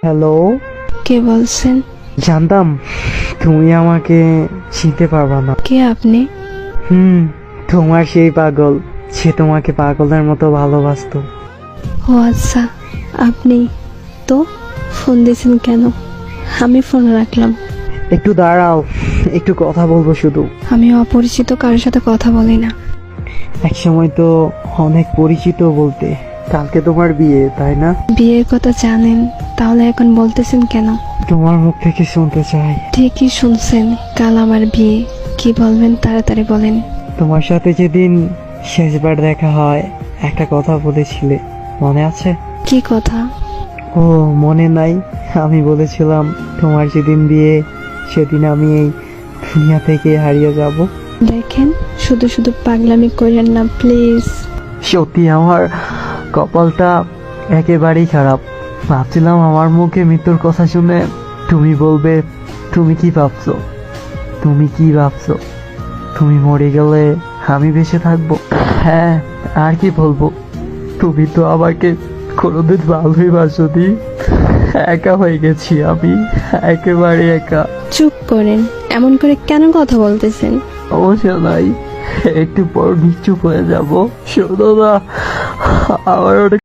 Hello, কে বলছেন? জানতাম তুমি আমাকে চিনতে পারবা না। কে আপনি? তোমার সেই পাগল, সে তোমাকে পাগলের মতো ভালোবাসতো। ও আচ্ছা, আপনি তো ফোন দিয়েছেন কেন? আমি ফোন রাখলাম। একটু দাঁড়াও, একটু কথা বলবো শুধু। আমি অপরিচিত কারোর সাথে কথা বলি না। একসময় তো অনেক পরিচিত বলতে। কালকে তোমার বিয়ে, তাই না? বিয়ের কথা জানেন, তাহলে এখন বলতেছেন কেন? তোমার মুখ থেকে শুনতে চাই। ঠিকই শুনছেন, কাল আমার বিয়ে। কি বলবেন তাড়াতাড়ি বলেন। তোমার সাথে যেদিন শেষবার দেখা হয়, একটা কথা বলেছিলে, মনে আছে? কি কথা? ও মনে নাই? আমি বলেছিলাম তোমার যেদিন বিয়ে সেদিন আমি এই দুনিয়া থেকে হারিয়ে যাব। দেখেন, শুধু শুধু পাগলামি করেন না প্লিজ। সত্যি আমার কপালটা একেবারেই খারাপ। ভাবছিলাম আমার মুখে মৃত্যুর কথা শুনে তুমি বলবে তুমি কি ভাবছো, তুমি কি ভাবছো, তুমি মরে গেলে আমি বেঁচে থাকবো। হ্যাঁ, আর কি বলবো, তুমি তো আমাকে কোনোদিন ভালোই বাসোনি। একা হয়ে গেছি আমি, একেবারে একা। চুপ করেন, এমন করে কেন কথা বলতেছেন? সমস্যা নাই, একটু পর নিশ্চুপ হয়ে যাব। শোনো না, আমার অনেক